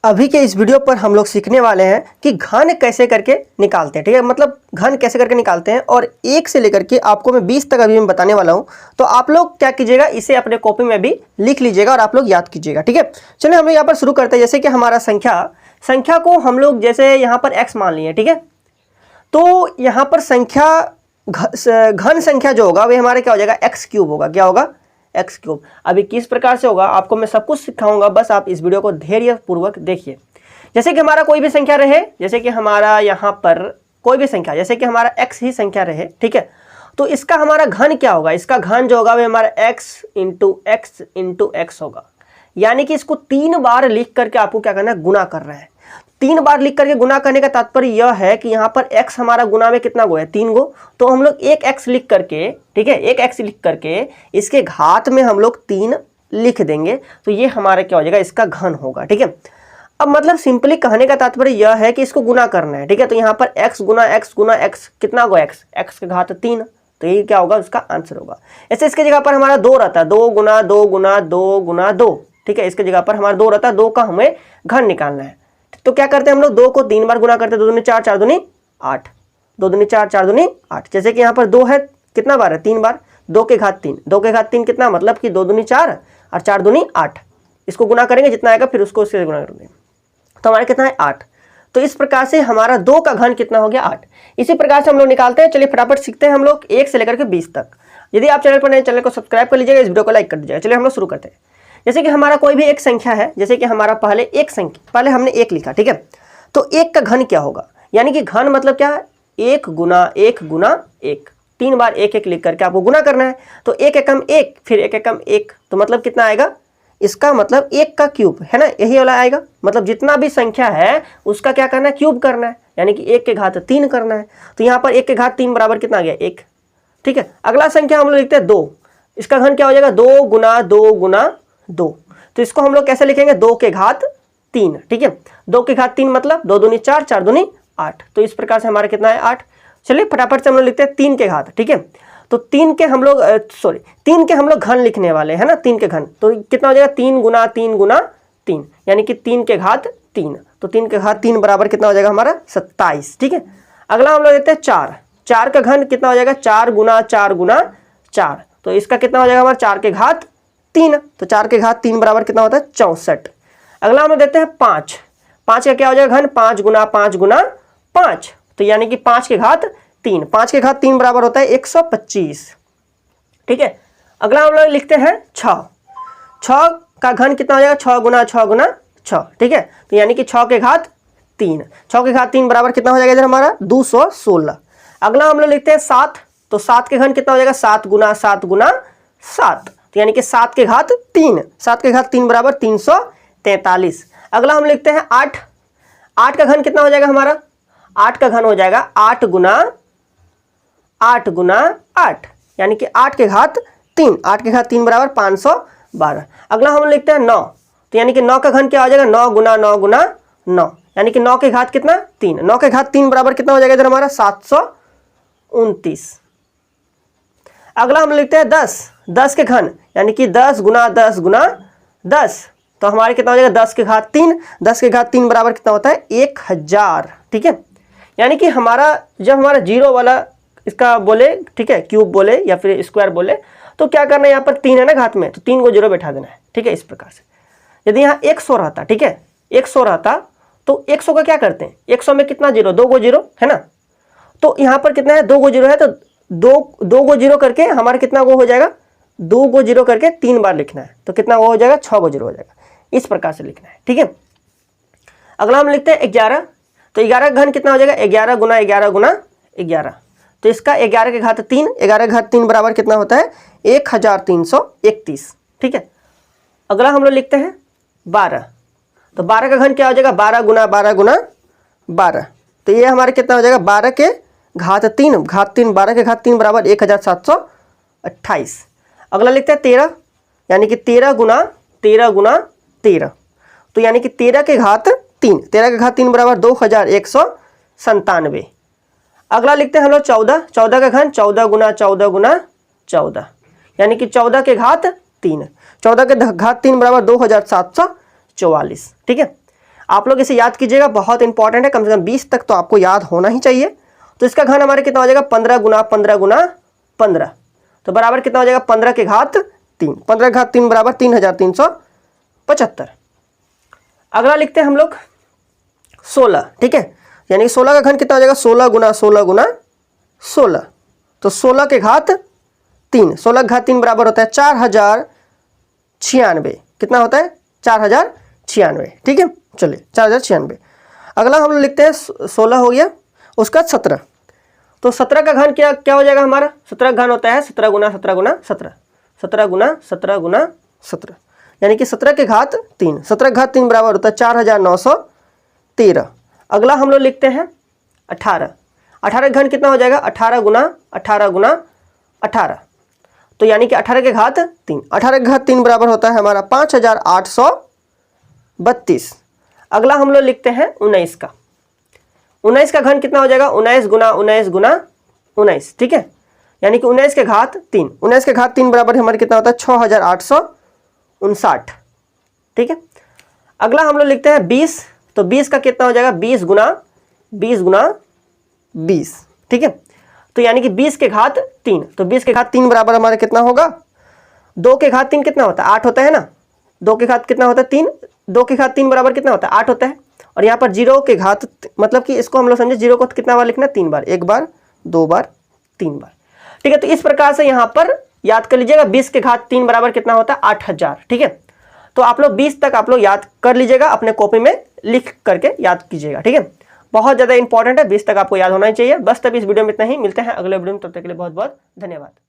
अभी के इस वीडियो पर हम लोग सीखने वाले हैं कि घन कैसे करके निकालते हैं। ठीक है, मतलब घन कैसे करके निकालते हैं और 1 से लेकर के आपको मैं 20 तक अभी मैं बताने वाला हूं। तो आप लोग क्या कीजिएगा, इसे अपने कॉपी में भी लिख लीजिएगा और आप लोग याद कीजिएगा। ठीक है, चलिए हम लोग यहाँ पर शुरू करते हैं। जैसे कि हमारा संख्या को हम लोग जैसे यहाँ पर x मान लिए। ठीक है, तो यहाँ पर घन संख्या जो होगा वह हमारा क्या हो जाएगा, एक्स क्यूब होगा। क्या होगा, एक्स क्यूब। अभी किस प्रकार से होगा आपको मैं सब कुछ सिखाऊंगा, बस आप इस वीडियो को धैर्य पूर्वक देखिए। जैसे कि हमारा कोई भी संख्या रहे, जैसे कि हमारा यहाँ पर कोई भी संख्या, जैसे कि हमारा x ही संख्या रहे, ठीक है, तो इसका हमारा घन क्या होगा, इसका घन जो होगा वह हमारा x इंटू एक्स होगा। यानी कि इसको 3 बार लिख करके आपको क्या करना है, गुना कर रहे हैं। 3 बार लिख करके गुना करने का तात्पर्य यह है कि यहाँ पर x हमारा गुना में कितना गो है, 3 गो। तो हम लोग एक x लिख करके, ठीक है, एक x लिख करके इसके घात में हम लोग 3 लिख देंगे, तो ये हमारा क्या हो जाएगा, इसका घन होगा। ठीक है, अब मतलब सिंपली कहने का तात्पर्य यह है कि इसको गुना करना है। ठीक है, तो यहाँ पर x गुना x कितना गो, x के घात 3, तो ये क्या होगा, उसका आंसर होगा। ऐसे इसके जगह पर हमारा 2 रहता है, 2 गुना 2 गुना 2 गुना 2। ठीक है, इसके जगह पर हमारा 2 रहता है, 2 का हमें घन निकालना है। तो क्या करते हैं हम लोग, 2 को 3 बार गुना करते हैं, 2 दूनी 4 4 दूनी 8, 2 दूनी 4 4 दूनी 8। जैसे कि यहाँ पर 2 है, कितना बार है, 3 बार, 2 के घात 3, 2 के घात 3 कितना, मतलब कि 2 दूनी 4 और 4 दूनी 8। इसको गुना करेंगे जितना आएगा फिर उसको उससे गुना करेंगे, तो हमारा कितना है 8। तो इस प्रकार से हमारा 2 का घन कितना हो गया, 8। इसी प्रकार से हम लोग निकालते हैं। चलिए फटाफट सीखते हैं हम लोग 1 से लेकर के 20 तक। यदि आप चैनल पर नए, चैनल को सब्सक्राइब कर लीजिएगा, इस वीडियो को लाइक कर दीजिएगा। चलिए हम लोग शुरू करते हैं। जैसे कि हमारा कोई भी एक संख्या है, जैसे कि हमारा पहले हमने 1 लिखा। ठीक है, तो 1 का घन क्या होगा, यानी कि घन मतलब क्या है, 1 गुना 1 गुना 1। 3 बार 1 1 लिख करके आपको गुना करना है। तो 1 एकम 1, फिर 1 एकम 1, तो मतलब कितना आएगा, इसका मतलब 1 का क्यूब है ना, यही वाला आएगा। मतलब जितना भी संख्या है उसका क्या करना है, क्यूब करना है, यानी कि 1 के घात 3 करना है। तो यहाँ पर 1 के घात 3 बराबर कितना आ गया, 1। ठीक है, अगला संख्या हम लोग लिखते हैं 2। इसका घन क्या हो जाएगा, 2 गुना 2 गुना 2। तो इसको हम लोग कैसे लिखेंगे, 2 के घात 3। ठीक है, 2 के घात 3 मतलब 2 दूनी 4 4 दूनी 8। तो इस प्रकार से हमारा कितना है, 8। चलिए फटाफट से हम लोग लिखते हैं 3 के घात। ठीक है, तो 3 के हम लोग घन लिखने वाले हैं ना, 3 के घन। तो कितना हो जाएगा, 3 गुना 3 गुना 3, यानी कि 3 के घात 3। तो 3 के घात 3 बराबर कितना हो जाएगा हमारा, 27। ठीक है, अगला हम लोग लेते हैं 4। 4 का घन कितना हो जाएगा, 4 गुना 4 गुना 4। तो इसका कितना हो जाएगा हमारा, 4 के घात 3। तो 4 के घात 3 बराबर कितना होता है, 64। अगला हम लोग देते हैं 5। 5 का क्या हो जाएगा घन, 5 गुना 5 गुना 5। तो यानी कि 5 के घात 3। 5 के घात 3 बराबर होता है 125। ठीक है, अगला हम लोग लिखते हैं 6। 6 का घन कितना हो जाएगा, 6 गुना 6 गुना 6। ठीक है, तो यानी कि 6 के घात 3। 6 के घात 3 बराबर कितना हो जाएगा इधर हमारा, 216। अगला हम लोग लिखते हैं 7। तो 7 के घन कितना हो जाएगा, 7 गुना 7 गुना 7। तो यानी कि 7 के घात 3। 7 के घात 3 बराबर 343। अगला हम लिखते हैं 8। 8 का घन कितना हो जाएगा हमारा, 8 का घन हो जाएगा 8 गुना 8, यानी कि 8 के घात 3। 8 के घात 3 बराबर 512। अगला हम लिखते हैं 9। तो यानी कि 9 का घन क्या हो जाएगा, 9 गुना 9 गुना 9, यानी कि 9 के घात कितना, 3। 9 के घात 3 बराबर कितना हो जाएगा इधर हमारा, 729। अगला हम लिखते हैं 10। 10 के घन यानी कि 10 गुना 10 गुना 10। तो हमारे कितना हो जाएगा, 10 के घात 3। 10 के घात 3 बराबर कितना होता है, 1000। ठीक है, यानी कि हमारा जब हमारा जीरो वाला इसका बोले, ठीक है, क्यूब बोले या फिर स्क्वायर बोले, तो क्या करना है, यहाँ पर 3 है ना घात में, तो 3 को जीरो बैठा देना है। ठीक है, इस प्रकार से। यदि यहाँ 100 रहता, ठीक है, 100 रहता तो 100 का क्या करते हैं, 100 में कितना जीरो, 2 गो जीरो है ना। तो यहाँ पर कितना है, 2 गो जीरो है, तो 2 गो जीरो करके हमारा कितना गो हो जाएगा, 2 गो जीरो करके 3 बार लिखना है, तो कितना वो हो जाएगा, 6 गो जीरो हो जाएगा। इस प्रकार से लिखना है। ठीक है, अगला हम लिखते हैं 11। तो 11 का घन कितना हो जाएगा, 11 गुना 11 गुना 11। तो इसका 11 के घात 3। 11 के घात 3 बराबर कितना होता है, 1331। ठीक है, अगला हम लोग लिखते हैं 12। तो 12 का घन क्या हो जाएगा, 12 गुना 12 गुना 12। तो ये हमारे कितना हो जाएगा, 12 के घात 3। 12 के घात 3 बराबर 1728। अगला लिखते हैं 13, यानी कि 13 गुना 13। तो यानी कि 13 के घात 3। 13 के घात 3 बराबर 2197। अगला लिखते हैं हम लोग 14। 14 का घन 14 गुना 14 गुना 14, यानी कि 14 के घात 3। 14 के घात 3 बराबर 2744। ठीक है, आप लोग इसे याद कीजिएगा, बहुत इंपॉर्टेंट है, कम से कम 20 तक तो आपको याद होना ही चाहिए। तो इसका घन हमारे कितना हो जाएगा 15 गुना 15 गुना 15, तो बराबर कितना हो जाएगा 15 के घात 3, 15 के घात 3 बराबर 3375। अगला लिखते हैं हम लोग 16, ठीक है, यानी 16 का घन कितना हो जाएगा 16 गुना 16 गुना 16, तो 16 के घात 3, 16 के घात 3 बराबर होता है 4096, कितना होता है 4096, ठीक है, चलिए 4096। अगला हम लोग लिखते हैं 16 हो गया, उसका 17, तो 17 का घन क्या हो जाएगा हमारा, 17 का घन होता है 17 गुना 17 गुना 17, 17 गुना 17 गुना 17, यानी कि 17 के घात 3, 17 के घात 3 बराबर होता है 4913। अगला हम लोग लिखते हैं 18, 18 का घन कितना हो जाएगा 18 गुना 18 गुना 18, तो यानी कि 18 के घात 3, 18 के घात 3 बराबर होता है हमारा 5832। अगला हम लोग लिखते हैं 19 का, 19 का घन कितना हो जाएगा 19 गुना 19 गुना 19, ठीक है, यानी कि 19 के घात 3, 19 के घात 3 बराबर हमारे कितना होता है 6859, ठीक है। अगला हम लोग लिखते हैं 20, तो 20 का कितना हो जाएगा 20 गुना 20 गुना 20, ठीक है, तो यानी कि 20 के घात 3, तो 20 के घात 3 बराबर हमारा कितना होगा 2 के घात 3 कितना होता है 8 होता है ना, 2 के घात कितना होता है 3, 2 के घात 3 बराबर कितना होता है 8 होता है, और यहाँ पर 0 के घात मतलब कि इसको हम लोग समझे 0 को कितना बार लिखना है 3 बार, 1 बार 2 बार 3 बार, ठीक है। तो इस प्रकार से यहाँ पर याद कर लीजिएगा 20 के घात 3 बराबर कितना होता है 8000, ठीक है। तो आप लोग 20 तक आप लोग याद कर लीजिएगा, अपने कॉपी में लिख करके याद कीजिएगा, ठीक है, बहुत ज़्यादा इंपॉर्टेंट है, 20 तक आपको याद होना ही चाहिए। बस तब इस वीडियो में इतना ही, मिलते हैं अगले वीडियो में, तब तक के लिए बहुत बहुत धन्यवाद।